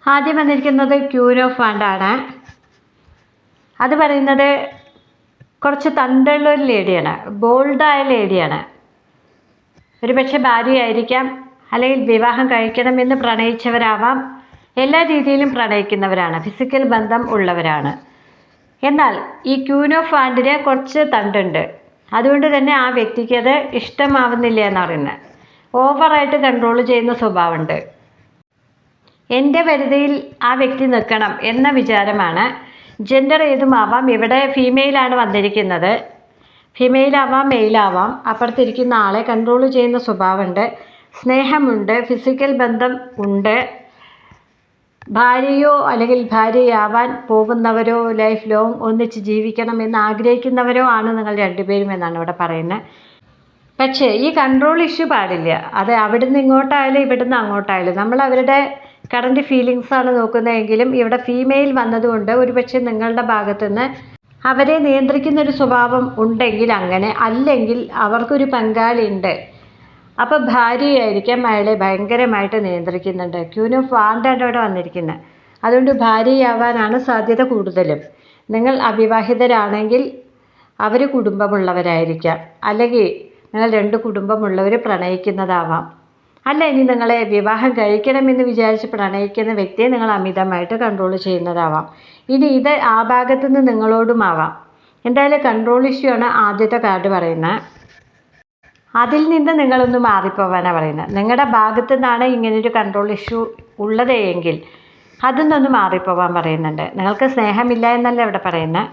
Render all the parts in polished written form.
ആദ്യം വന്നിരിക്കുന്നത് queen of വാണ്ടാണ്. അത് പറയുന്നത് കുറച്ച് തണ്ടുള്ള ഒരു ലേഡിയാണ്, ബോൾഡായ ലേഡിയാണ്. ഒരുപക്ഷെ ഭാര്യയായിരിക്കാം, അല്ലെങ്കിൽ വിവാഹം കഴിക്കണമെന്ന് പ്രണയിച്ചവരാവാം. എല്ലാ രീതിയിലും പ്രണയിക്കുന്നവരാണ്, ഫിസിക്കൽ ബന്ധം ഉള്ളവരാണ്. എന്നാൽ ഈ ക്യൂൻ ഓഫ് വാണ്ടിന് കുറച്ച് തണ്ടുണ്ട്. അതുകൊണ്ട് തന്നെ ആ വ്യക്തിക്ക് അത് ഇഷ്ടമാവുന്നില്ല എന്ന് പറയുന്നത്. ഓവറായിട്ട് കൺട്രോൾ ചെയ്യുന്ന സ്വഭാവമുണ്ട്. എൻ്റെ പരിധിയിൽ ആ വ്യക്തി നിൽക്കണം എന്ന വിചാരമാണ്. ജെൻഡർ ഏതുമാവാം. ഇവിടെ ഫീമെയിലാണ് വന്നിരിക്കുന്നത്. ഫീമെയിലാവാം, മെയിലാവാം. അപ്പുറത്തിരിക്കുന്ന ആളെ കൺട്രോൾ ചെയ്യുന്ന സ്വഭാവമുണ്ട്, സ്നേഹമുണ്ട്, ഫിസിക്കൽ ബന്ധം ഉണ്ട്. ഭാര്യയോ അല്ലെങ്കിൽ ഭാര്യയാവാൻ പോകുന്നവരോ ലൈഫ് ലോങ് ഒന്നിച്ച് ജീവിക്കണം എന്ന് ആഗ്രഹിക്കുന്നവരോ ആണ് നിങ്ങൾ രണ്ടുപേരും എന്നാണ് ഇവിടെ പറയുന്നത്. പക്ഷേ ഈ കൺട്രോൾ ഇഷ്യൂ പാടില്ല. അത് അവിടുന്ന് ഇങ്ങോട്ടായാലും ഇവിടുന്ന് അങ്ങോട്ടായാലും നമ്മൾ അവരുടെ കറണ്ട് ഫീലിങ്സാണ് നോക്കുന്നതെങ്കിലും ഇവിടെ ഫീമെയിൽ വന്നതുകൊണ്ട് ഒരുപക്ഷെ നിങ്ങളുടെ ഭാഗത്തുനിന്ന് അവരെ നിയന്ത്രിക്കുന്നൊരു സ്വഭാവം ഉണ്ടെങ്കിൽ അങ്ങനെ, അല്ലെങ്കിൽ അവർക്കൊരു പങ്കാളി ഉണ്ട്. അപ്പോൾ ഭാര്യയായിരിക്കാം അയാളെ ഭയങ്കരമായിട്ട് നിയന്ത്രിക്കുന്നുണ്ട്. ക്യൂൻ ഓഫ് വാണ്ടാണ് ഇവിടെ വന്നിരിക്കുന്നത്. അതുകൊണ്ട് ഭാര്യയാവാനാണ് സാധ്യത കൂടുതലും. നിങ്ങൾ അവിവാഹിതരാണെങ്കിൽ അവർ കുടുംബമുള്ളവരായിരിക്കാം, അല്ലെങ്കിൽ നിങ്ങൾ രണ്ട് കുടുംബമുള്ളവർ പ്രണയിക്കുന്നതാവാം. അല്ല, ഇനി നിങ്ങളെ വിവാഹം കഴിക്കണമെന്ന് വിചാരിച്ച് പ്രണയിക്കുന്ന വ്യക്തിയെ നിങ്ങൾ അമിതമായിട്ട് കൺട്രോൾ ചെയ്യുന്നതാവാം. ഇനി ഇത് ആ ഭാഗത്തുനിന്ന് നിങ്ങളോടുമാവാം. എന്തായാലും കൺട്രോൾ ഇഷ്യൂ ആണ് ആദ്യത്തെ കാർഡ് പറയുന്നത്. അതിൽ നിന്ന് നിങ്ങളൊന്ന് മാറിപ്പോവാനാണ് പറയുന്നത്. നിങ്ങളുടെ ഭാഗത്തു നിന്നാണ് ഇങ്ങനൊരു കൺട്രോൾ ഇഷ്യൂ ഉള്ളത് എങ്കിൽ അതിൽ നിന്നൊന്ന് മാറിപ്പോവാൻ പറയുന്നുണ്ട്. നിങ്ങൾക്ക് സ്നേഹമില്ല എന്നല്ല ഇവിടെ പറയുന്നത്,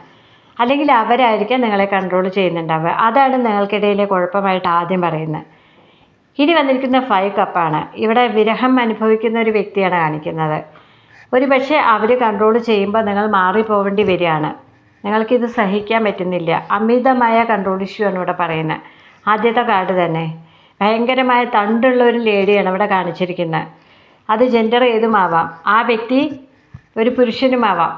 അല്ലെങ്കിൽ അവരായിരിക്കാം നിങ്ങളെ കൺട്രോൾ ചെയ്യുന്നുണ്ടാവുക. അതാണ് നിങ്ങൾക്കിടയിലെ കുഴപ്പമായിട്ട് ആദ്യം പറയുന്നത്. ഇനി വന്നിരിക്കുന്ന 5 കപ്പാണ്. ഇവിടെ വിരഹം അനുഭവിക്കുന്ന ഒരു വ്യക്തിയാണ് കാണിക്കുന്നത്. ഒരു പക്ഷേ അവർ കൺട്രോൾ ചെയ്യുമ്പോൾ നിങ്ങൾ മാറിപ്പോവേണ്ടി വരികയാണ്. നിങ്ങൾക്കിത് സഹിക്കാൻ പറ്റുന്നില്ല. അമിതമായ കൺട്രോൾ ഇഷ്യൂ ആണ് ഇവിടെ പറയുന്നത്. ആദ്യത്തെ കാർഡ് തന്നെ ഭയങ്കരമായ തണ്ടുള്ള ഒരു ലേഡിയാണ് ഇവിടെ കാണിച്ചിരിക്കുന്നത്. അത് ജെൻഡർ ഏതുമാവാം. ആ വ്യക്തി ഒരു പുരുഷനുമാവാം.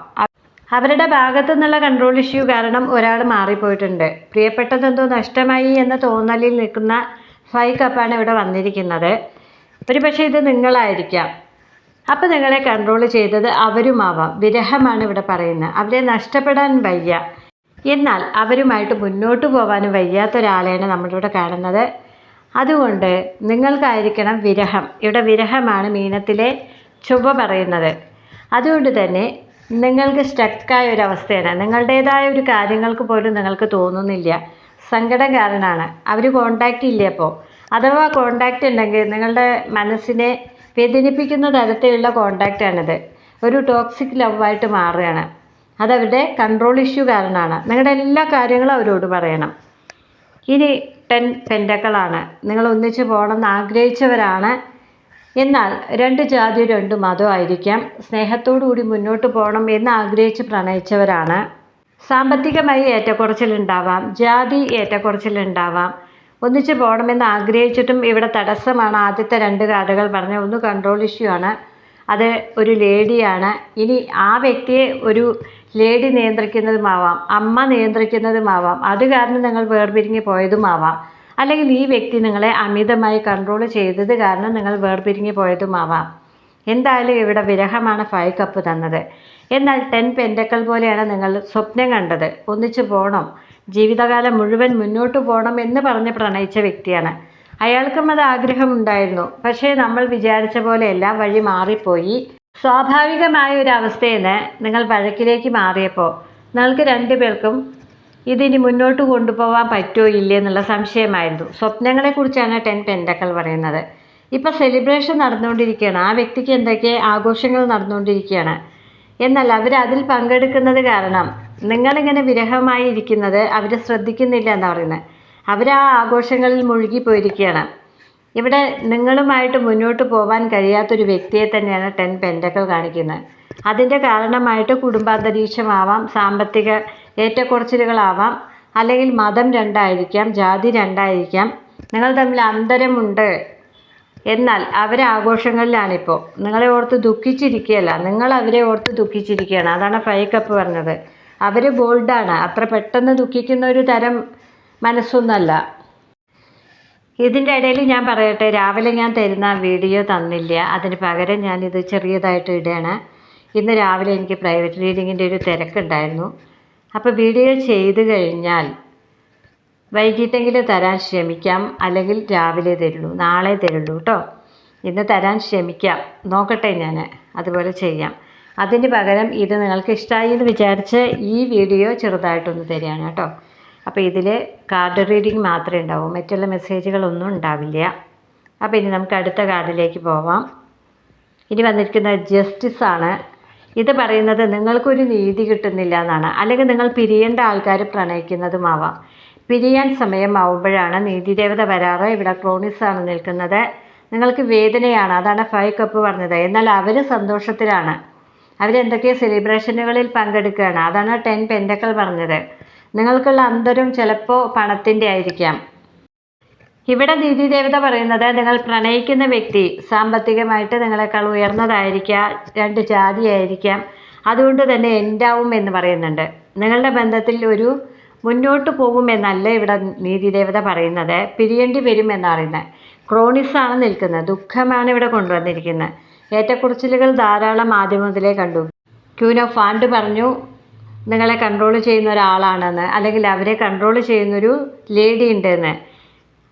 അവരുടെ ഭാഗത്തു നിന്നുള്ള കൺട്രോൾ ഇഷ്യൂ കാരണം ഒരാൾ മാറിപ്പോയിട്ടുണ്ട്. പ്രിയപ്പെട്ടതെന്തോ നഷ്ടമായി എന്ന തോന്നലിൽ നിൽക്കുന്ന 5 കപ്പാണ് ഇവിടെ വന്നിരിക്കുന്നത്. ഒരു പക്ഷേ ഇത് നിങ്ങളായിരിക്കാം. അപ്പോൾ നിങ്ങളെ കൺട്രോൾ ചെയ്തത് അവരുമാവാം. വിരഹമാണ് ഇവിടെ പറയുന്നത്. അവരെ നഷ്ടപ്പെടാൻ വയ്യ, എന്നാൽ അവരുമായിട്ട് മുന്നോട്ട് പോകാനും വയ്യാത്തൊരാളെയാണ് നമ്മളിവിടെ കാണുന്നത്. അതുകൊണ്ട് നിങ്ങൾക്കായിരിക്കണം വിരഹം. ഇവിടെ വിരഹമാണ് മീനത്തിലെ ചൊവ്വ പറയുന്നത്. അതുകൊണ്ട് തന്നെ നിങ്ങൾക്ക് സ്റ്റക്കായ ഒരവസ്ഥയാണ്. നിങ്ങളുടേതായ ഒരു കാര്യങ്ങൾക്ക് പോലും നിങ്ങൾക്ക് തോന്നുന്നില്ല. സങ്കടം കാരണമാണ്. അവർ കോണ്ടാക്റ്റ് ഇല്ല. അപ്പോൾ അഥവാ കോണ്ടാക്റ്റ് ഉണ്ടെങ്കിൽ നിങ്ങളുടെ മനസ്സിനെ വേദനിപ്പിക്കുന്ന തരത്തിലുള്ള കോണ്ടാക്റ്റാണിത്. ഒരു ടോക്സിക് ലവായിട്ട് മാറുകയാണ്. അതവരുടെ കൺട്രോൾ ഇഷ്യൂ കാരണമാണ്. നിങ്ങളുടെ എല്ലാ കാര്യങ്ങളും അവരോട് പറയണം. ഇനി 10 പെൻഡക്കളാണ്. നിങ്ങൾ ഒന്നിച്ച് പോകണമെന്ന് ആഗ്രഹിച്ചവരാണ്. എന്നാൽ 2 ജാതി 2 മതം ആയിരിക്കാം. സ്നേഹത്തോടു കൂടി മുന്നോട്ട് പോകണം എന്ന് ആഗ്രഹിച്ച് പ്രണയിച്ചവരാണ്. സാമ്പത്തികമായി ഏറ്റക്കുറച്ചിലുണ്ടാവാം, ജാതി ഏറ്റക്കുറച്ചിലുണ്ടാവാം. ഒന്നിച്ച് പോകണമെന്ന് ആഗ്രഹിച്ചിട്ടും ഇവിടെ തടസ്സമാണ്. ആദ്യത്തെ 2 കാർഡുകൾ പറഞ്ഞ ഒന്ന് കൺട്രോൾ ഇഷ്യൂ ആണ്. അത് ഒരു ലേഡിയാണ്. ഇനി ആ വ്യക്തിയെ ഒരു ലേഡി നിയന്ത്രിക്കുന്നതുമാവാം, അമ്മ നിയന്ത്രിക്കുന്നതുമാവാം. അത് കാരണം നിങ്ങൾ വേർപിരിഞ്ഞ് പോയതുമാവാം. അല്ലെങ്കിൽ ഈ വ്യക്തി നിങ്ങളെ അമിതമായി കൺട്രോൾ ചെയ്തത് കാരണം നിങ്ങൾ വേർപിരിഞ്ഞ് പോയതുമാവാം. എന്തായാലും ഇവിടെ വിരഹമാണ് 5 കപ്പ് തന്നത്. എന്നാൽ 10 പെൻഡക്കൾ പോലെയാണ് നിങ്ങൾ സ്വപ്നം കണ്ടത്. ഒന്നിച്ച് പോകണം, ജീവിതകാലം മുഴുവൻ മുന്നോട്ട് പോകണം എന്ന് പറഞ്ഞ് പ്രണയിച്ച വ്യക്തിയാണ്. അയാൾക്കും അത് ആഗ്രഹമുണ്ടായിരുന്നു. പക്ഷേ നമ്മൾ വിചാരിച്ച പോലെ എല്ലാ വഴി മാറിപ്പോയി. സ്വാഭാവികമായ ഒരു അവസ്ഥയിൽ നിന്ന് നിങ്ങൾ വഴക്കിലേക്ക് മാറിയപ്പോൾ നിങ്ങൾക്ക് 2 പേർക്കും ഇതിനി മുന്നോട്ട് കൊണ്ടുപോകാൻ പറ്റുമോ ഇല്ലേ എന്നുള്ള സംശയമായിരുന്നു. സ്വപ്നങ്ങളെക്കുറിച്ചാണ് 10 പെൻഡക്കൾ പറയുന്നത്. ഇപ്പോൾ സെലിബ്രേഷൻ നടന്നുകൊണ്ടിരിക്കുകയാണ്. ആ വ്യക്തിക്ക് എന്തൊക്കെ ആഘോഷങ്ങൾ നടന്നുകൊണ്ടിരിക്കുകയാണ്. എന്നാൽ അവർ അതിൽ പങ്കെടുക്കുന്നത് കാരണം നിങ്ങളിങ്ങനെ വിരഹമായി ഇരിക്കുന്നത് അവർ ശ്രദ്ധിക്കുന്നില്ല എന്നാണ് പറയുന്നത്. അവർ ആ ആഘോഷങ്ങളിൽ മുഴുകിപ്പോയിരിക്കുകയാണ്. ഇവിടെ നിങ്ങളുമായിട്ട് മുന്നോട്ട് പോകാൻ കഴിയാത്തൊരു വ്യക്തിയെ തന്നെയാണ് 10 പെൻഡക്കൾ കാണിക്കുന്നത്. അതിൻ്റെ കാരണമായിട്ട് കുടുംബാന്തരീക്ഷമാവാം, സാമ്പത്തിക ഏറ്റക്കുറച്ചിലുകളാവാം, അല്ലെങ്കിൽ മതം 2 ആയിരിക്കാം, ജാതി 2 ആയിരിക്കാം. നിങ്ങൾ തമ്മിൽ അന്തരമുണ്ട്. എന്നാൽ അവരെ ആഘോഷങ്ങളിലാണിപ്പോൾ. നിങ്ങളെ ഓർത്ത് ദുഃഖിച്ചിരിക്കുകയല്ല, നിങ്ങൾ അവരെ ഓർത്ത് ദുഃഖിച്ചിരിക്കുകയാണ്. അതാണ് 5 കപ്പ് പറഞ്ഞത്. അവർ ബോൾഡാണ്. അത്ര പെട്ടെന്ന് ദുഃഖിക്കുന്ന ഒരു തരം മനസ്സൊന്നല്ല. ഇതിൻ്റെ ഇടയിൽ ഞാൻ പറയട്ടെ, രാവിലെ ഞാൻ തരുന്ന വീഡിയോ തന്നില്ല, അതിന് പകരം ഞാനിത് ചെറിയതായിട്ട് ഇടുകയാണ്. ഇന്ന് രാവിലെ എനിക്ക് പ്രൈവറ്റ് റീഡിങ്ങിൻ്റെ ഒരു തിരക്കുണ്ടായിരുന്നു. അപ്പോൾ വീഡിയോ ചെയ്ത് കഴിഞ്ഞാൽ വൈകിട്ടെങ്കിലും തരാൻ ശ്രമിക്കാം, അല്ലെങ്കിൽ രാവിലെ തരുള്ളൂ, നാളെ തരുള്ളൂ കേട്ടോ. ഇന്ന് തരാൻ ശ്രമിക്കാം, നോക്കട്ടെ, ഞാൻ അതുപോലെ ചെയ്യാം. അതിന് പകരം ഇത് നിങ്ങൾക്ക് ഇഷ്ടമായി എന്ന് വിചാരിച്ച് ഈ വീഡിയോ ചെറുതായിട്ടൊന്ന് തരികയാണ് കേട്ടോ. അപ്പോൾ ഇതിൽ കാർഡ് റീഡിങ് മാത്രമേ ഉണ്ടാവൂ, മറ്റുള്ള മെസ്സേജുകളൊന്നും ഉണ്ടാവില്ല. അപ്പോൾ ഇനി നമുക്ക് അടുത്ത കാർഡിലേക്ക് പോവാം. ഇനി വന്നിരിക്കുന്ന ജസ്റ്റിസ് ആണ്. ഇത് പറയുന്നത് നിങ്ങൾക്കൊരു നീതി കിട്ടുന്നില്ല എന്നാണ്, അല്ലെങ്കിൽ നിങ്ങൾ പിരിയേണ്ട ആൾക്കാർ പ്രണയിക്കുന്നതുമാവാം. പിരിയാൻ സമയമാവുമ്പോഴാണ് നീതിദേവത വരാറ്. ഇവിടെ ക്രോണിസ് ആണ് നിൽക്കുന്നത്. നിങ്ങൾക്ക് വേദനയാണ്, അതാണ് 5 കപ്പ് പറഞ്ഞത്. എന്നാൽ അവർ സന്തോഷത്തിലാണ്, അവരെന്തൊക്കെയോ സെലിബ്രേഷനുകളിൽ പങ്കെടുക്കുകയാണ്, അതാണ് 10 പെൻഡക്കൾ പറഞ്ഞത്. നിങ്ങൾക്കുള്ള അന്തരം ചിലപ്പോൾ പണത്തിൻ്റെ ആയിരിക്കാം. ഇവിടെ നീതിദേവത പറയുന്നത് നിങ്ങൾ പ്രണയിക്കുന്ന വ്യക്തി സാമ്പത്തികമായിട്ട് നിങ്ങളെക്കാൾ ഉയർന്നതായിരിക്കാം, 2 ജാതിയായിരിക്കാം. അതുകൊണ്ട് തന്നെ എൻഡാവും എന്ന് പറയുന്നുണ്ട്. നിങ്ങളുടെ ബന്ധത്തിൽ ഒരു മുന്നോട്ട് പോകുമെന്നല്ല ഇവിടെ നീതിദേവത പറയുന്നത്, പിരിയേണ്ടി വരുമെന്ന് പറയുന്നത്. ക്രോണിസാണ് നിൽക്കുന്നത്, ദുഃഖമാണ് ഇവിടെ കൊണ്ടുവന്നിരിക്കുന്നത്. ഏറ്റക്കുറച്ചിലുകൾ ധാരാളം ആദ്യം മുതലേ കണ്ടു. ക്യൂൻ ഓഫ് വാൻഡ് പറഞ്ഞു നിങ്ങളെ കൺട്രോൾ ചെയ്യുന്ന ഒരാളാണെന്ന്, അല്ലെങ്കിൽ അവരെ കൺട്രോൾ ചെയ്യുന്നൊരു ലേഡി ഉണ്ടെന്ന്.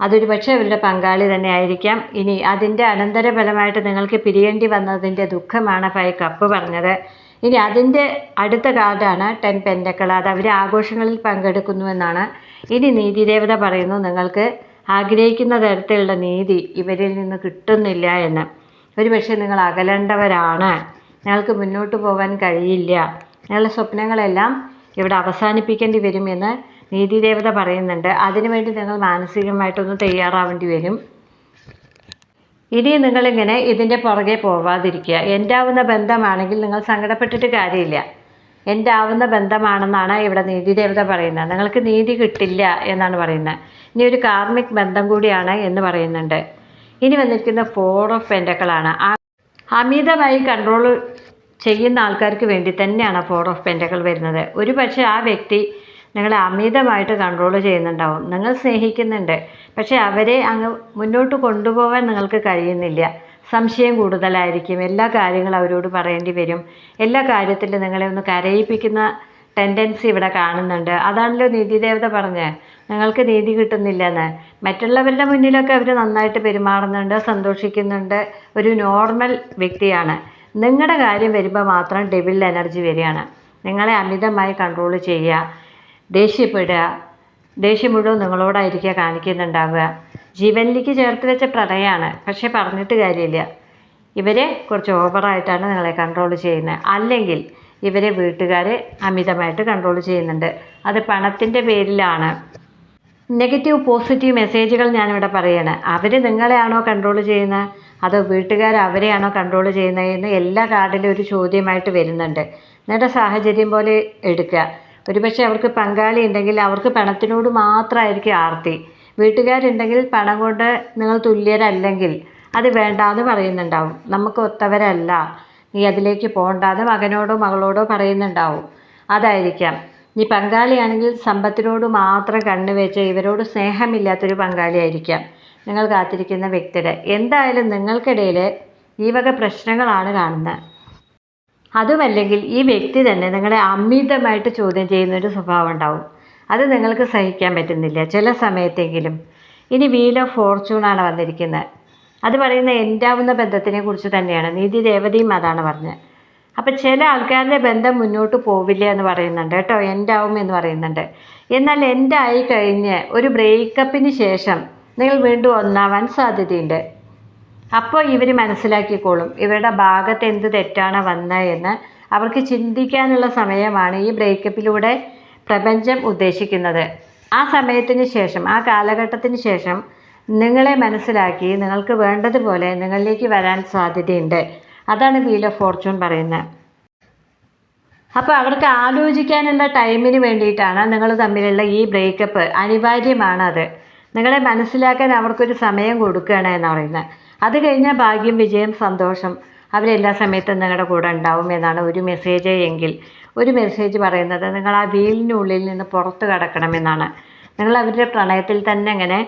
അതൊരു പക്ഷേ അവരുടെ പങ്കാളി തന്നെ ആയിരിക്കാം. ഇനി അതിൻ്റെ അനന്തരഫലമായിട്ട് നിങ്ങൾക്ക് പിരിയേണ്ടി വന്നതിൻ്റെ ദുഃഖമാണ് 5 കപ്പ് പറഞ്ഞത്. ഇനി അതിൻ്റെ അടുത്ത കാർഡാണ് 10 പെൻഡക്കൾ. അത് അവർ ആഘോഷങ്ങളിൽ പങ്കെടുക്കുന്നുവെന്നാണ്. ഇനി നീതിദേവത പറയുന്നു നിങ്ങൾക്ക് ആഗ്രഹിക്കുന്ന തരത്തിലുള്ള നീതി ഇവരിൽ നിന്ന് കിട്ടുന്നില്ല എന്ന്. ഒരു പക്ഷേ നിങ്ങൾ അകലേണ്ടവരാണ്, നിങ്ങൾക്ക് മുന്നോട്ട് പോകാൻ കഴിയില്ല, നിങ്ങളുടെ സ്വപ്നങ്ങളെല്ലാം ഇവിടെ അവസാനിപ്പിക്കേണ്ടി വരുമെന്ന് നീതിദേവത പറയുന്നുണ്ട്. അതിനുവേണ്ടി നിങ്ങൾ മാനസികമായിട്ടൊന്ന് തയ്യാറാവേണ്ടി വരും. ഇനി നിങ്ങളിങ്ങനെ ഇതിൻ്റെ പുറകെ പോവാതിരിക്കുക. എൻ്റാവുന്ന ബന്ധമാണെങ്കിൽ നിങ്ങൾ സങ്കടപ്പെട്ടിട്ട് കാര്യമില്ല. എൻ്റാവുന്ന ബന്ധമാണെന്നാണ് ഇവിടെ നീതിദേവത പറയുന്നത്. നിങ്ങൾക്ക് നീതി കിട്ടില്ല എന്നാണ് പറയുന്നത്. ഇനി ഒരു കാർമിക് ബന്ധം കൂടിയാണ് എന്ന് പറയുന്നുണ്ട്. ഇനി വന്നിരിക്കുന്ന 4 ഓഫ് പെൻഡക്കളാണ്. അമിതമായി കൺട്രോൾ ചെയ്യുന്ന ആൾക്കാർക്ക് വേണ്ടി തന്നെയാണ് 4 ഓഫ് പെൻഡക്കൾ വരുന്നത്. ഒരു പക്ഷേ ആ വ്യക്തി നിങ്ങളെ അമിതമായിട്ട് കൺട്രോൾ ചെയ്യുന്നുണ്ടാവും. നിങ്ങൾ സ്നേഹിക്കുന്നുണ്ട്, പക്ഷേ അവരെ അങ്ങ് മുന്നോട്ട് കൊണ്ടുപോകാൻ നിങ്ങൾക്ക് കഴിയുന്നില്ല. സംശയം കൂടുതലായിരിക്കും, എല്ലാ കാര്യങ്ങളും അവരോട് പറയേണ്ടി വരും. എല്ലാ കാര്യത്തിലും നിങ്ങളെ ഒന്ന് കരയിപ്പിക്കുന്ന ടെൻഡൻസി ഇവിടെ കാണുന്നുണ്ട്. അതാണല്ലോ നീതിദേവത പറഞ്ഞ് നിങ്ങൾക്ക് നീതി കിട്ടുന്നില്ലെന്ന്. മറ്റുള്ളവരുടെ മുന്നിലൊക്കെ അവർ നന്നായിട്ട് പെരുമാറുന്നുണ്ട്, സന്തോഷിക്കുന്നുണ്ട്, ഒരു നോർമൽ വ്യക്തിയാണ്. നിങ്ങളുടെ കാര്യം വരുമ്പോൾ മാത്രം ഡെവിൾ എനർജി വരികയാണ്. നിങ്ങളെ അമിതമായി കൺട്രോൾ ചെയ്യുക, ദേഷ്യപ്പെടുക, ദേഷ്യം മുഴുവൻ നിങ്ങളോടായിരിക്കുക കാണിക്കുന്നുണ്ടാവുക. ജീവനിലേക്ക് ചേർത്ത് വെച്ച പ്രണയമാണ്, പക്ഷേ പറഞ്ഞിട്ട് കാര്യമില്ല. ഇവരെ കുറച്ച് ഓവറായിട്ടാണ് നിങ്ങളെ കൺട്രോൾ ചെയ്യുന്നത്. അല്ലെങ്കിൽ ഇവരെ വീട്ടുകാർ അമിതമായിട്ട് കൺട്രോൾ ചെയ്യുന്നുണ്ട്. അത് പണത്തിൻ്റെ പേരിലാണ്. നെഗറ്റീവ് പോസിറ്റീവ് മെസ്സേജുകൾ ഞാനിവിടെ പറയാണ്. അവർ നിങ്ങളെയാണോ കൺട്രോൾ ചെയ്യുന്നത്, അതോ വീട്ടുകാർ അവരെയാണോ കൺട്രോൾ ചെയ്യുന്നതെന്ന് എല്ലാ കാർഡിലും ഒരു ചോദ്യമായിട്ട് വരുന്നുണ്ട്. നിങ്ങളുടെ സാഹചര്യം പോലെ എടുക്കുക. ഒരുപക്ഷെ അവർക്ക് പങ്കാളി ഉണ്ടെങ്കിൽ അവർക്ക് പണത്തിനോട് മാത്രമായിരിക്കും ആർത്തി. വീട്ടുകാരുണ്ടെങ്കിൽ പണം കൊണ്ട് നിങ്ങൾ തുല്യരല്ലെങ്കിൽ അത് വേണ്ടാന്ന് പറയുന്നുണ്ടാവും. നമുക്ക് ഒത്തവരല്ല, നീ അതിലേക്ക് പോകണ്ടാന്ന് മകനോടോ മകളോടോ പറയുന്നുണ്ടാവും. അതായിരിക്കാം. ഈ പങ്കാളിയാണെങ്കിൽ സമ്പത്തിനോട് മാത്രം കണ്ണുവെച്ച് ഇവരോട് സ്നേഹമില്ലാത്തൊരു പങ്കാളിയായിരിക്കാം നിങ്ങൾ കാത്തിരിക്കുന്ന വ്യക്തിയുടെ. എന്തായാലും നിങ്ങൾക്കിടയിൽ ഈ വക പ്രശ്നങ്ങളാണ് കാണുന്നത്. അതുമല്ലെങ്കിൽ ഈ വ്യക്തി തന്നെ നിങ്ങളെ അമിതമായിട്ട് ചോദ്യം ചെയ്യുന്നൊരു സ്വഭാവം ഉണ്ടാവും. അത് നിങ്ങൾക്ക് സഹിക്കാൻ പറ്റുന്നില്ല ചില സമയത്തെങ്കിലും. ഇനി വീൽ ഓഫ് ഫോർച്യൂണാണ് വന്നിരിക്കുന്നത്. അത് പറയുന്ന എൻഡാവുന്ന ബന്ധത്തിനെ കുറിച്ച് തന്നെയാണ്. നീതിദേവതയും അതാണ് പറഞ്ഞത്. അപ്പം ചില ആൾക്കാരുടെ ബന്ധം മുന്നോട്ട് പോവില്ല എന്ന് പറയുന്നുണ്ട് കേട്ടോ, എൻഡാവും എന്ന് പറയുന്നുണ്ട്. എന്നാൽ എൻഡായി കഴിഞ്ഞ് ഒരു ബ്രേക്കപ്പിന് ശേഷം നിങ്ങൾ വീണ്ടും ഒന്നാവാൻ സാധ്യതയുണ്ട്. അപ്പോൾ ഇവർ മനസ്സിലാക്കിക്കോളും ഇവരുടെ ഭാഗത്ത് എന്ത് തെറ്റാണ് വന്നതെന്ന്. അവർക്ക് ചിന്തിക്കാനുള്ള സമയമാണ് ഈ ബ്രേക്കപ്പിലൂടെ പ്രപഞ്ചം ഉദ്ദേശിക്കുന്നത്. ആ സമയത്തിന് ശേഷം, ആ കാലഘട്ടത്തിന് ശേഷം നിങ്ങളെ മനസ്സിലാക്കി നിങ്ങൾക്ക് വേണ്ടതുപോലെ നിങ്ങളിലേക്ക് വരാൻ സാധ്യതയുണ്ട്. അതാണ് വീൽ ഓഫ് ഫോർച്യൂൺ പറയുന്നത്. അപ്പോൾ അവർക്ക് ആലോചിക്കാനുള്ള ടൈമിന് വേണ്ടിയിട്ടാണ് നിങ്ങൾ തമ്മിലുള്ള ഈ ബ്രേക്കപ്പ്. അനിവാര്യമാണത്. നിങ്ങളെ മനസ്സിലാക്കാൻ അവർക്കൊരു സമയം കൊടുക്കുകയാണ് എന്ന് പറയുന്നത്. അത് കഴിഞ്ഞാൽ ഭാഗ്യം, വിജയം, സന്തോഷം അവരെല്ലാ സമയത്തും നിങ്ങളുടെ കൂടെ ഉണ്ടാവും എന്നാണ് ഒരു മെസ്സേജ്. എങ്കിൽ ഒരു മെസ്സേജ് പറയുന്നത് നിങ്ങൾ ആ വീലിനുള്ളിൽ നിന്ന് പുറത്ത് കടക്കണമെന്നാണ്. നിങ്ങൾ അവരുടെ പ്രണയത്തിൽ തന്നെ അങ്ങനെ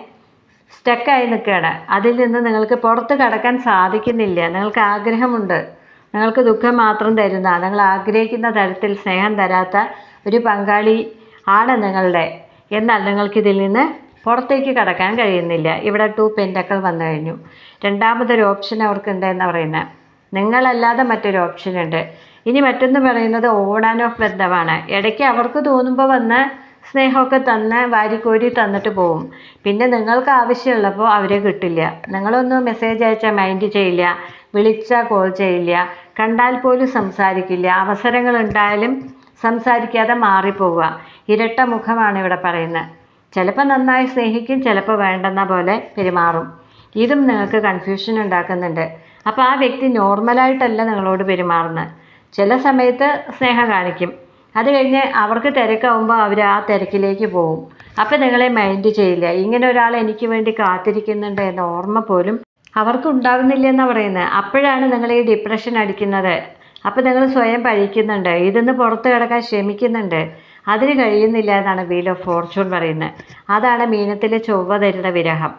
സ്റ്റക്കായി നിൽക്കുകയാണ്. അതിൽ നിന്ന് നിങ്ങൾക്ക് പുറത്ത് കടക്കാൻ സാധിക്കുന്നില്ല. നിങ്ങൾക്ക് ആഗ്രഹമുണ്ട്, നിങ്ങൾക്ക് ദുഃഖം മാത്രം തരുന്ന, നിങ്ങൾ ആഗ്രഹിക്കുന്ന തരത്തിൽ സ്നേഹം തരാത്ത ഒരു പങ്കാളി ആണ് നിങ്ങളുടെ. എന്നാൽ നിങ്ങൾക്കിതിൽ നിന്ന് പുറത്തേക്ക് കടക്കാൻ കഴിയുന്നില്ല. ഇവിടെ 2 പെൻറ്റക്കിൾ വന്നു കഴിഞ്ഞു. രണ്ടാമതൊരു ഓപ്ഷൻ അവർക്കുണ്ട് എന്ന് പറയുന്നത്. നിങ്ങളല്ലാതെ മറ്റൊരു ഓപ്ഷൻ ഉണ്ട്. ഇനി മറ്റൊന്ന് പറയുന്നത് ഓൺ ആൻഡ് ഓഫ് ബന്ധമാണ്. ഇടയ്ക്ക് അവർക്ക് തോന്നുമ്പോൾ വന്ന് സ്നേഹമൊക്കെ തന്ന് വാരിക്കോരി തന്നിട്ട് പോവും. പിന്നെ നിങ്ങൾക്ക് ആവശ്യമുള്ളപ്പോൾ അവരെ കിട്ടില്ല. നിങ്ങളൊന്ന് മെസ്സേജ് അയച്ചാൽ മൈൻഡ് ചെയ്യില്ല, വിളിച്ചാൽ കോൾ ചെയ്യില്ല, കണ്ടാൽ പോലും സംസാരിക്കില്ല. അവസരങ്ങൾ ഉണ്ടായാലും സംസാരിക്കാതെ മാറിപ്പോവുക. ഇരട്ട മുഖമാണ് ഇവിടെ പറയുന്നത്. ചിലപ്പോൾ നന്നായി സ്നേഹിക്കും, ചിലപ്പോൾ വേണ്ടെന്ന പോലെ പെരുമാറും. ഇതും നിങ്ങൾക്ക് കൺഫ്യൂഷൻ ഉണ്ടാക്കുന്നുണ്ട്. അപ്പോൾ ആ വ്യക്തി നോർമലായിട്ടല്ല നിങ്ങളോട് പെരുമാറുന്നത്. ചില സമയത്ത് സ്നേഹം കാണിക്കും, അത് കഴിഞ്ഞ് അവർക്ക് തിരക്കാവുമ്പോൾ അവർ ആ തിരക്കിലേക്ക് പോകും. അപ്പം നിങ്ങളെ മൈൻഡ് ചെയ്യില്ല. ഇങ്ങനെ ഒരാൾ എനിക്ക് വേണ്ടി കാത്തിരിക്കുന്നുണ്ട് എന്ന ഓർമ്മ പോലും അവർക്ക് ഉണ്ടാകുന്നില്ല എന്നാണ് പറയുന്നത്. അപ്പോഴാണ് നിങ്ങൾ ഈ ഡിപ്രഷൻ അടിക്കുന്നത്. അപ്പോൾ നിങ്ങൾ സ്വയം പഴിക്കുന്നുണ്ട്, ഇതിന്ന് പുറത്ത് കിടക്കാൻ ശ്രമിക്കുന്നുണ്ട്, അതിന് കഴിയുന്നില്ല എന്നാണ് വീൽ ഓഫ് ഫോർച്യൂൺ പറയുന്നത്. അതാണ് മീനത്തിലെ ചൊവ്വ തരുന്ന വിരഹം.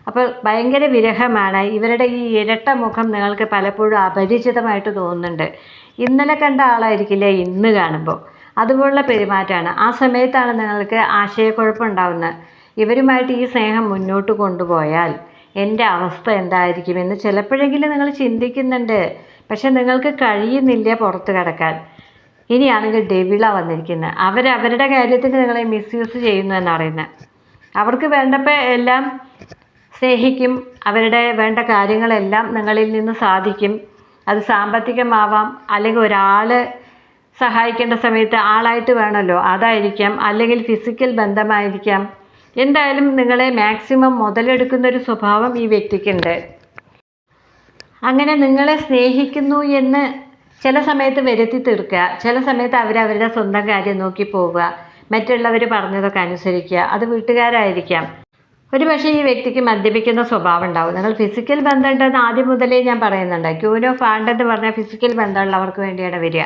അപ്പോൾ ഭയങ്കര വിരഹമാണ്. ഇവരുടെ ഈ ഇരട്ട മുഖം നിങ്ങൾക്ക് പലപ്പോഴും അപരിചിതമായിട്ട് തോന്നുന്നുണ്ട്. ഇന്നലെ കണ്ട ആളായിരിക്കില്ല ഇന്ന് കാണുമ്പോൾ. അതുപോലുള്ള പെരുമാറ്റമാണ്. ആ സമയത്താണ് നിങ്ങൾക്ക് ആശയക്കുഴപ്പമുണ്ടാകുന്നത്. ഇവരുമായിട്ട് ഈ സ്നേഹം മുന്നോട്ട് കൊണ്ടുപോയാൽ എൻ്റെ അവസ്ഥ എന്തായിരിക്കുമെന്ന് ചിലപ്പോഴെങ്കിലും നിങ്ങൾ ചിന്തിക്കുന്നുണ്ട്. പക്ഷെ നിങ്ങൾക്ക് കഴിയുന്നില്ല പുറത്ത് കിടക്കാൻ. ഇനിയാണെങ്കിൽ ഡെവിളാണ് വന്നിരിക്കുന്നത്. അവരവരുടെ കാര്യത്തിന് നിങ്ങളെ മിസ്യൂസ് ചെയ്യുന്നു എന്ന് പറയുന്നത്. അവർക്ക് വേണ്ടപ്പോൾ എല്ലാം സ്നേഹിക്കും, അവരുടെ വേണ്ട കാര്യങ്ങളെല്ലാം നിങ്ങളിൽ നിന്ന് സാധിക്കും. അത് സാമ്പത്തികമാവാം, അല്ലെങ്കിൽ ഒരാൾ സഹായിക്കേണ്ട സമയത്ത് ആളായിട്ട് വേണമല്ലോ, അതായിരിക്കാം, അല്ലെങ്കിൽ ഫിസിക്കൽ ബന്ധമായിരിക്കാം. എന്തായാലും നിങ്ങളെ മാക്സിമം മുതലെടുക്കുന്നൊരു സ്വഭാവം ഈ വ്യക്തിക്കുണ്ട്. അങ്ങനെ നിങ്ങളെ സ്നേഹിക്കുന്നു എന്ന് ചില സമയത്ത് വരുത്തി തീർക്കുക, ചില സമയത്ത് അവരവരുടെ സ്വന്തം കാര്യം നോക്കി പോവുക, മറ്റുള്ളവർ പറഞ്ഞതൊക്കെ അനുസരിക്കുക. അത് വീട്ടുകാരായിരിക്കാം. ഒരു പക്ഷേ ഈ വ്യക്തിക്ക് മദ്യപിക്കുന്ന സ്വഭാവം ഉണ്ടാവും. നിങ്ങൾ ഫിസിക്കൽ ബന്ധം ഉണ്ടെന്ന് ആദ്യം മുതലേ ഞാൻ പറയുന്നുണ്ട്. ക്യൂൻ ഓഫ് വാൻഡ് എന്ന് പറഞ്ഞാൽ ഫിസിക്കൽ ബന്ധമുള്ളവർക്ക് വേണ്ടിയാണ് വരിക.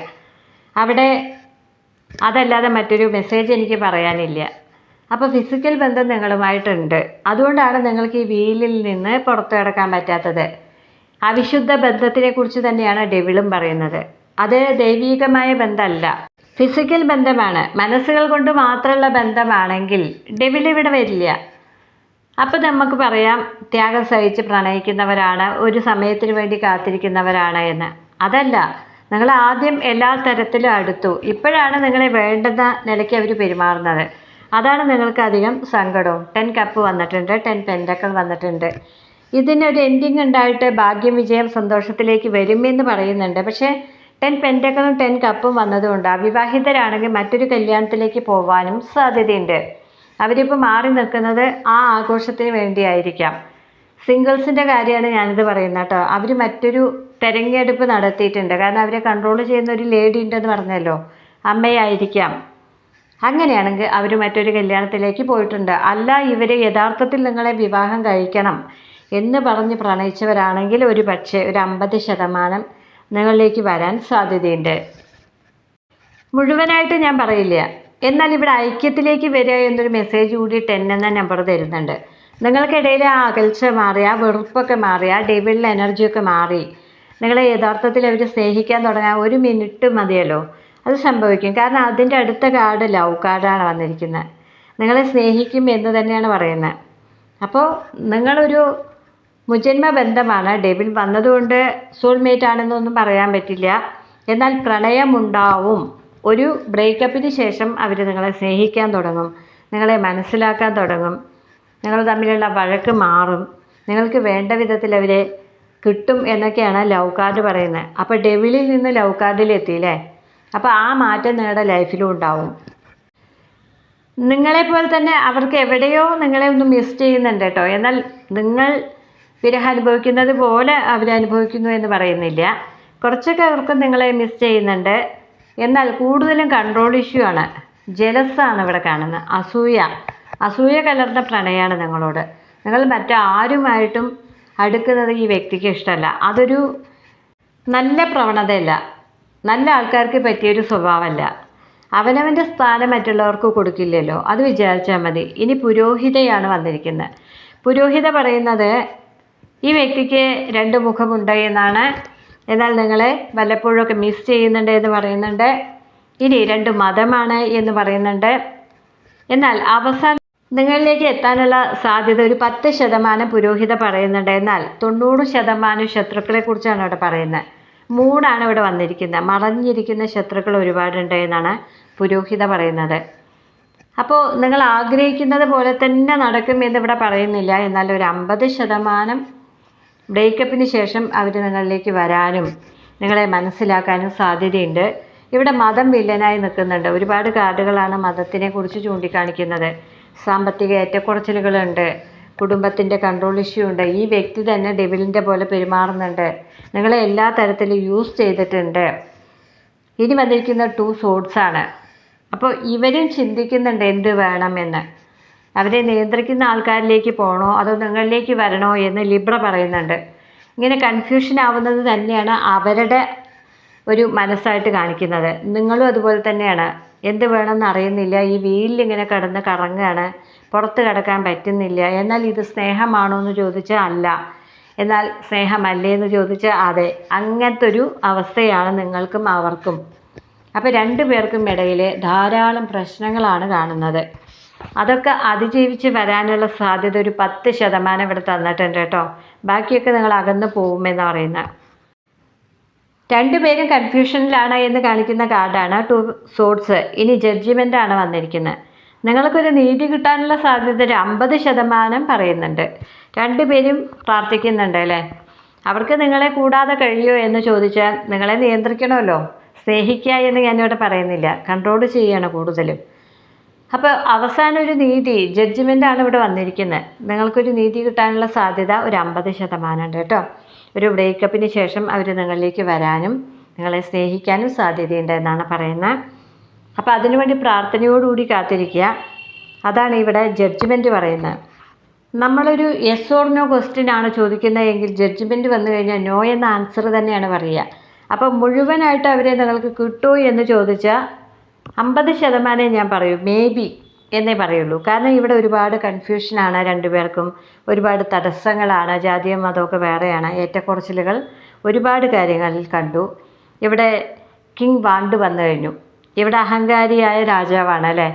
അവിടെ അതല്ലാതെ മറ്റൊരു മെസ്സേജ് എനിക്ക് പറയാനില്ല. അപ്പോൾ ഫിസിക്കൽ ബന്ധം നിങ്ങളുമായിട്ടുണ്ട്. അതുകൊണ്ടാണ് നിങ്ങൾക്ക് ഈ വീലിൽ നിന്ന് പുറത്തു കിടക്കാൻ പറ്റാത്തത്. അവിശുദ്ധ ബന്ധത്തിനെക്കുറിച്ച് തന്നെയാണ് ഡെവിളും പറയുന്നത്. അത് ദൈവീകമായ ബന്ധമല്ല, ഫിസിക്കൽ ബന്ധമാണ്. മനസ്സുകൾ കൊണ്ട് മാത്രമുള്ള ബന്ധമാണെങ്കിൽ ഡെവിൾ ഇവിടെ വരില്ല. അപ്പോൾ നമുക്ക് പറയാം ത്യാഗം സഹിച്ച് പ്രണയിക്കുന്നവരാണ്, ഒരു സമയത്തിന് വേണ്ടി കാത്തിരിക്കുന്നവരാണ് എന്ന്. അതല്ല, നിങ്ങൾ ആദ്യം എല്ലാ തരത്തിലും അടുത്തു, ഇപ്പോഴാണ് നിങ്ങളെ വേണ്ടുന്ന നിലയ്ക്ക് അവർ പെരുമാറുന്നത്. അതാണ് നിങ്ങൾക്ക് അധികം സങ്കടവും. 10 കപ്പ് വന്നിട്ടുണ്ട്, 10 പെൻറ്റക്കിൾ വന്നിട്ടുണ്ട്. ഇതിനൊരു എൻഡിങ് ഉണ്ടായിട്ട് ഭാഗ്യം, വിജയം, സന്തോഷത്തിലേക്ക് വരുമെന്ന് പറയുന്നുണ്ട്. പക്ഷേ 10 പെൻറ്റക്കിളും 10 കപ്പും വന്നതുകൊണ്ട് അവിവാഹിതരാണെങ്കിൽ മറ്റൊരു കല്യാണത്തിലേക്ക് പോകാനും സാധ്യതയുണ്ട്. അവരിപ്പോൾ മാറി നിൽക്കുന്നത് ആ ആഘോഷത്തിന് വേണ്ടിയായിരിക്കാം. സിംഗിൾസിൻ്റെ കാര്യമാണ് ഞാനിത് പറയുന്നത് കേട്ടോ. അവർ മറ്റൊരു തെരഞ്ഞെടുപ്പ് നടത്തിയിട്ടുണ്ട്. കാരണം അവരെ കൺട്രോൾ ചെയ്യുന്ന ഒരു ലേഡി ഉണ്ടെന്ന് പറഞ്ഞല്ലോ, അമ്മയായിരിക്കാം. അങ്ങനെയാണെങ്കിൽ അവർ മറ്റൊരു കല്യാണത്തിലേക്ക് പോയിട്ടുണ്ട്. അല്ല, ഇവർ യഥാർത്ഥത്തിൽ നിങ്ങളെ വിവാഹം കഴിക്കണം എന്ന് പറഞ്ഞ് പ്രണയിച്ചവരാണെങ്കിൽ ഒരു പക്ഷേ ഒരു 50% നിങ്ങളിലേക്ക് വരാൻ സാധ്യതയുണ്ട്. മുഴുവനായിട്ട് ഞാൻ പറയില്ല. എന്നാൽ ഇവിടെ ഐക്യത്തിലേക്ക് വരിക എന്നൊരു മെസ്സേജ് കൂടി 10 എന്ന നമ്പർ തരുന്നുണ്ട്. നിങ്ങൾക്കിടയിൽ ആ അകൽച്ച മാറി, ആ വെറുപ്പൊക്കെ മാറി, ആ ഡെവിളിലെ എനർജിയൊക്കെ മാറി നിങ്ങളെ യഥാർത്ഥത്തിൽ അവർ സ്നേഹിക്കാൻ തുടങ്ങാൻ 1 മിനിറ്റ് മതിയല്ലോ. അത് സംഭവിക്കും. കാരണം അതിൻ്റെ അടുത്ത കാർഡ് ലവ് കാർഡാണ് വന്നിരിക്കുന്നത്. നിങ്ങളെ സ്നേഹിക്കും എന്ന് തന്നെയാണ് പറയുന്നത്. അപ്പോൾ നിങ്ങളൊരു മുജന്മ ബന്ധമാണ്. ഡെവിൾ വന്നതുകൊണ്ട് സോൾമേറ്റ് ആണെന്നൊന്നും പറയാൻ പറ്റില്ല. എന്നാൽ പ്രണയമുണ്ടാവും. ഒരു ബ്രേക്കപ്പിന് ശേഷം അവർ നിങ്ങളെ സ്നേഹിക്കാൻ തുടങ്ങും, നിങ്ങളെ മനസ്സിലാക്കാൻ തുടങ്ങും, നിങ്ങൾ തമ്മിലുള്ള വഴക്ക് മാറും, നിങ്ങൾക്ക് വേണ്ട വിധത്തിൽ അവരെ കിട്ടും എന്നൊക്കെയാണ് ലവ് കാർഡ് പറയുന്നത്. അപ്പോൾ ഡെവിളിൽ നിന്ന് ലവ് കാർഡിലെത്തിയില്ലേ. അപ്പോൾ ആ മാറ്റം നിങ്ങളുടെ ലൈഫിലും ഉണ്ടാവും. നിങ്ങളെപ്പോലെ തന്നെ അവർക്ക് എവിടെയോ നിങ്ങളെ ഒന്ന് മിസ് ചെയ്യുന്നുണ്ട് കേട്ടോ. എന്നാൽ നിങ്ങൾ വിരഹം അനുഭവിക്കുന്നത് പോലെ അവരനുഭവിക്കുന്നു എന്ന് പറയുന്നില്ല. കുറച്ചൊക്കെ അവർക്ക് നിങ്ങളെ മിസ് ചെയ്യുന്നുണ്ട്. എന്നാൽ കൂടുതലും കൺട്രോൾ ഇഷ്യൂ ആണ്. ജലസാണ് ഇവിടെ കാണുന്നത്. അസൂയ കലർന്ന പ്രണയമാണ് നിങ്ങളോട്. നിങ്ങൾ മറ്റാരുമായിട്ടും അടുക്കുന്നത് ഈ വ്യക്തിക്ക് ഇഷ്ടമല്ല. അതൊരു നല്ല പ്രവണതയല്ല, നല്ല ആൾക്കാർക്ക് പറ്റിയൊരു സ്വഭാവമല്ല. അവനവൻ്റെ സ്ഥാനം മറ്റുള്ളവർക്ക് കൊടുക്കില്ലല്ലോ, അത് വിചാരിച്ചാൽ മതി. ഇനി പുരോഹിതയാണ് വന്നിരിക്കുന്നത്. പുരോഹിത പറയുന്നത് ഈ വ്യക്തിക്ക് 2 മുഖമുണ്ട് എന്നാണ്. എന്നാൽ നിങ്ങളെ വല്ലപ്പോഴൊക്കെ മിസ് ചെയ്യുന്നുണ്ട് എന്ന് പറയുന്നുണ്ട്. ഇനി 2 മതമാണ് എന്ന് പറയുന്നുണ്ട്. എന്നാൽ അവസാനം നിങ്ങളിലേക്ക് എത്താനുള്ള സാധ്യത ഒരു 10% പുരോഹിത പറയുന്നുണ്ട്. എന്നാൽ 90% ശത്രുക്കളെ കുറിച്ചാണ് അവിടെ പറയുന്നത്. 3 ഇവിടെ വന്നിരിക്കുന്നത്. മറഞ്ഞിരിക്കുന്ന ശത്രുക്കൾ ഒരുപാടുണ്ട് എന്നാണ് പുരോഹിത പറയുന്നത്. അപ്പോൾ നിങ്ങൾ ആഗ്രഹിക്കുന്നത് പോലെ തന്നെ നടക്കും എന്നിവിടെ പറയുന്നില്ല. എന്നാൽ ഒരു 50% ബ്രേക്കപ്പിന് ശേഷം അവർ നിങ്ങളിലേക്ക് വരാനും നിങ്ങളെ മനസ്സിലാക്കാനും സാധ്യതയുണ്ട്. ഇവിടെ മതം വില്ലനായി നിൽക്കുന്നുണ്ട്. ഒരുപാട് കാർഡുകളാണ് മതത്തിനെ കുറിച്ച് ചൂണ്ടിക്കാണിക്കുന്നത്. സാമ്പത്തിക ഏറ്റക്കുറച്ചിലുകളുണ്ട്, കുടുംബത്തിൻ്റെ കൺട്രോൾ ഇഷ്യൂ ഉണ്ട്, ഈ വ്യക്തി തന്നെ ഡെവിലിൻ്റെ പോലെ പെരുമാറുന്നുണ്ട്, നിങ്ങളെ എല്ലാ തരത്തിലും യൂസ് ചെയ്തിട്ടുണ്ട്. ഇനി വന്നിരിക്കുന്ന 2 സോഡ്സാണ്. അപ്പോൾ ഇവരും ചിന്തിക്കുന്നുണ്ട് എന്ത് വേണമെന്ന്. അവരെ നിയന്ത്രിക്കുന്ന ആൾക്കാരിലേക്ക് പോകണോ അതോ നിങ്ങളിലേക്ക് വരണോ എന്ന് ലിബ്ര പറയുന്നുണ്ട്. ഇങ്ങനെ കൺഫ്യൂഷൻ ആവുന്നത് തന്നെയാണ് അവരുടെ ഒരു മനസ്സായിട്ട് കാണിക്കുന്നത്. നിങ്ങളും അതുപോലെ തന്നെയാണ്. എന്ത് വേണമെന്ന് അറിയുന്നില്ല. ഈ വീലിലിങ്ങനെ കിടന്ന് കറങ്ങുകയാണ്, പുറത്ത് കിടക്കാൻ പറ്റുന്നില്ല. എന്നാൽ ഇത് സ്നേഹമാണോ എന്ന് ചോദിച്ചാൽ അല്ല, എന്നാൽ സ്നേഹമല്ലേ എന്ന് ചോദിച്ചാൽ അതെ. അങ്ങനത്തെ ഒരു അവസ്ഥയാണ് നിങ്ങൾക്കും അവർക്കും. അപ്പോൾ 2 പേർക്കും ഇടയിൽ ധാരാളം പ്രശ്നങ്ങളാണ് കാണുന്നത്. അതൊക്കെ അതിജീവിച്ച് വരാനുള്ള സാധ്യത ഒരു 10% ഇവിടെ തന്നിട്ടുണ്ട് കേട്ടോ. ബാക്കിയൊക്കെ നിങ്ങൾ അകന്ന് പോകുമെന്ന് പറയുന്നത്. 2 പേരും കൺഫ്യൂഷനിലാണ് എന്ന് കാണിക്കുന്ന കാർഡാണ് 2 സോഡ്സ്. ഇനി ജഡ്ജിമെൻ്റാണ് വന്നിരിക്കുന്നത്. നിങ്ങൾക്കൊരു നീതി കിട്ടാനുള്ള സാധ്യത ഒരു 50% പറയുന്നുണ്ട്. 2 പേരും പ്രാർത്ഥിക്കുന്നുണ്ട് അല്ലേ. അവർക്ക് നിങ്ങളെ കൂടാതെ കഴിയുമോ എന്ന് ചോദിച്ചാൽ നിങ്ങളെ നിയന്ത്രിക്കണമല്ലോ. സ്നേഹിക്കുക എന്ന് ഞാനിവിടെ പറയുന്നില്ല, കൺട്രോൾ ചെയ്യാണ് കൂടുതലും. അപ്പോൾ അവസാനം ഒരു നീതി ജഡ്ജിമെൻ്റാണ് ഇവിടെ വന്നിരിക്കുന്നത്. നിങ്ങൾക്കൊരു നീതി കിട്ടാനുള്ള സാധ്യത ഒരു 50% ഉണ്ട് കേട്ടോ. ഒരു ബ്രേക്കപ്പിന് ശേഷം അവർ നിങ്ങളിലേക്ക് വരാനും നിങ്ങളെ സ്നേഹിക്കാനും സാധ്യതയുണ്ട് എന്നാണ് പറയുന്നത്. അപ്പോൾ അതിനുവേണ്ടി പ്രാർത്ഥനയോടുകൂടി കാത്തിരിക്കുക. അതാണ് ഇവിടെ ജഡ്ജ്മെൻറ്റ് പറയുന്നത്. നമ്മളൊരു യെസ് ഓർ നോ ക്വസ്റ്റ്യൻ ആണ് ചോദിക്കുന്നതെങ്കിൽ ജഡ്ജ്മെൻറ്റ് വന്നു കഴിഞ്ഞാൽ നോ എന്ന ആൻസർ തന്നെയാണ് പറയുക. അപ്പോൾ മുഴുവനായിട്ട് അവരെ നിങ്ങൾക്ക് കിട്ടുമോ എന്ന് ചോദിച്ചാൽ 50% ഞാൻ പറയൂ, മേ ബി എന്നേ പറയുള്ളൂ. കാരണം ഇവിടെ ഒരുപാട് കൺഫ്യൂഷനാണ് 2 പേർക്കും, ഒരുപാട് തടസ്സങ്ങളാണ്, ജാതിയും മതമൊക്കെ വേറെയാണ്, ഏറ്റക്കുറച്ചിലുകൾ ഒരുപാട് കാര്യങ്ങളിൽ കണ്ടു. ഇവിടെ കിങ് വാണ്ട് വന്നു കഴിഞ്ഞു. ഇവിടെ അഹങ്കാരിയായ രാജാവാണ് അല്ലേ.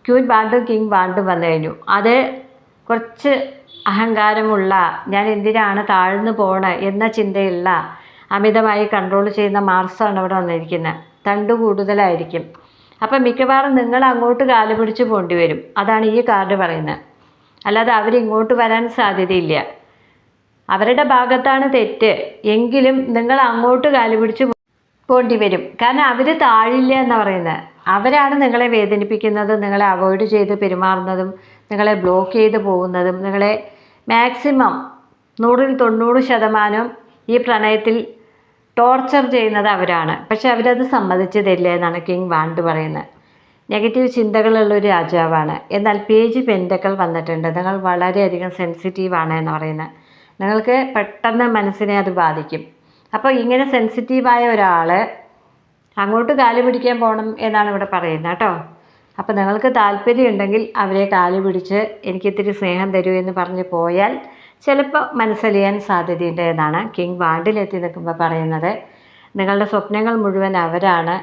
ക്യൂൻ വാണ്ടും കിങ് വാണ്ടും വന്നു കഴിഞ്ഞു. അത് കുറച്ച് അഹങ്കാരമുള്ള, ഞാൻ എന്തിനാണ് താഴ്ന്നു പോണേ എന്ന ചിന്തയുള്ള, അമിതമായി കൺട്രോൾ ചെയ്യുന്ന മാർസാണ് ഇവിടെ വന്നിരിക്കുന്നത്. തണ്ട് കൂടുതലായിരിക്കും. അപ്പം മിക്കവാറും നിങ്ങൾ അങ്ങോട്ട് കാല് പിടിച്ച് പോണ്ടി വരും. അതാണ് ഈ കാർഡ് പറയുന്നത്. അല്ലാതെ അവരിങ്ങോട്ട് വരാൻ സാധ്യതയില്ല. അവരുടെ ഭാഗത്താണ് തെറ്റ് എങ്കിലും നിങ്ങൾ അങ്ങോട്ട് കാല് പിടിച്ച് പോണ്ടി വരും. കാരണം അവർ താഴില്ല എന്ന് പറയുന്നത്. അവരാണ് നിങ്ങളെ വേദനിപ്പിക്കുന്നത്, നിങ്ങളെ അവോയ്ഡ് ചെയ്ത് പെരുമാറുന്നതും നിങ്ങളെ ബ്ലോക്ക് ചെയ്ത് പോകുന്നതും. നിങ്ങളെ മാക്സിമം 100% ഈ പ്രണയത്തിൽ ടോർച്ചർ ചെയ്യുന്നത് അവരാണ്. പക്ഷെ അവരത് സമ്മതിച്ചു തരില്ല എന്നാണ് കിങ് വാണ്ട് പറയുന്നത്. നെഗറ്റീവ് ചിന്തകളുള്ളൊരു രാജാവാണ്. എന്നാൽ പേജ് പെൻഡക്കൾ വന്നിട്ടുണ്ട്. നിങ്ങൾ വളരെയധികം സെൻസിറ്റീവാണ് എന്ന് പറയുന്നത്. നിങ്ങൾക്ക് പെട്ടെന്ന് മനസ്സിനെ അത് ബാധിക്കും. അപ്പോൾ ഇങ്ങനെ സെൻസിറ്റീവായ ഒരാൾ അങ്ങോട്ട് കാല് പിടിക്കാൻ പോകണം എന്നാണ് ഇവിടെ പറയുന്നത് കേട്ടോ. അപ്പോൾ നിങ്ങൾക്ക് താല്പര്യമുണ്ടെങ്കിൽ അവരെ കാല് പിടിച്ച് എനിക്കിത്തിരി സ്നേഹം തരൂ എന്ന് പറഞ്ഞ് പോയാൽ ചിലപ്പോൾ മനസ്സലിയാൻ സാധ്യതയുണ്ട് എന്നാണ് കിങ് വാണ്ടിലെത്തി നിൽക്കുമ്പോൾ പറയുന്നത്. നിങ്ങളുടെ സ്വപ്നങ്ങൾ മുഴുവൻ അവരാണ്.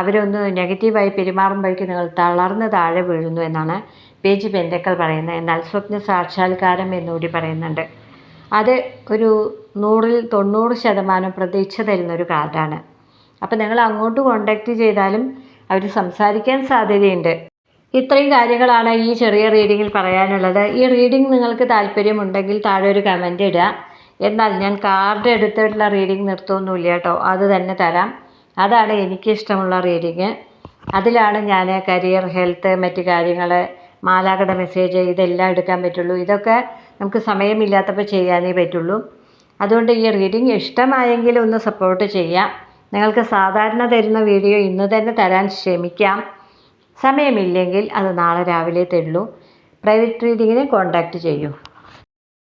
അവരൊന്ന് നെഗറ്റീവായി പെരുമാറുമ്പോഴേക്കും നിങ്ങൾ തളർന്ന് താഴെ വീഴുന്നു എന്നാണ് പേജ് പെൻഡക്കൾ പറയുന്നത്. എന്നാൽ സ്വപ്ന സാക്ഷാത്കാരം എന്നുകൂടി പറയുന്നുണ്ട്. അത് ഒരു 100% പ്രതീക്ഷ തരുന്നൊരു കാർഡാണ്. അപ്പോൾ നിങ്ങൾ അങ്ങോട്ട് കോണ്ടാക്റ്റ് ചെയ്താലും അവർ സംസാരിക്കാൻ സാധ്യതയുണ്ട്. ഇത്രയും കാര്യങ്ങളാണ് ഈ ചെറിയ റീഡിങ്ങിൽ പറയാനുള്ളത്. ഈ റീഡിംഗ് നിങ്ങൾക്ക് താല്പര്യമുണ്ടെങ്കിൽ താഴെ ഒരു കമൻ്റ് ഇടുക. എന്നാൽ ഞാൻ കാർഡ് എടുത്തിട്ടുള്ള റീഡിംഗ് നിർത്തുമൊന്നുമില്ല കേട്ടോ, അത് തന്നെ തരാം. അതാണ് എനിക്കിഷ്ടമുള്ള റീഡിങ്. അതിലാണ് ഞാൻ കരിയർ, ഹെൽത്ത്, മറ്റു കാര്യങ്ങൾ, മാലാഖയുടെ മെസ്സേജ് ഇതെല്ലാം എടുക്കാൻ പറ്റുള്ളൂ. ഇതൊക്കെ നമുക്ക് സമയമില്ലാത്തപ്പോൾ ചെയ്യാനേ പറ്റുള്ളൂ. അതുകൊണ്ട് ഈ റീഡിങ് ഇഷ്ടമായെങ്കിൽ ഒന്ന് സപ്പോർട്ട് ചെയ്യാം. നിങ്ങൾക്ക് സാധാരണ തരുന്ന വീഡിയോ ഇന്ന് തന്നെ തരാൻ ശ്രമിക്കാം. സമയമില്ലെങ്കിൽ അത് നാളെ രാവിലെ തരുള്ളൂ. പ്രൈവറ്റ് റീഡിങ്ങിന് കോൺടാക്റ്റ് ചെയ്യൂ.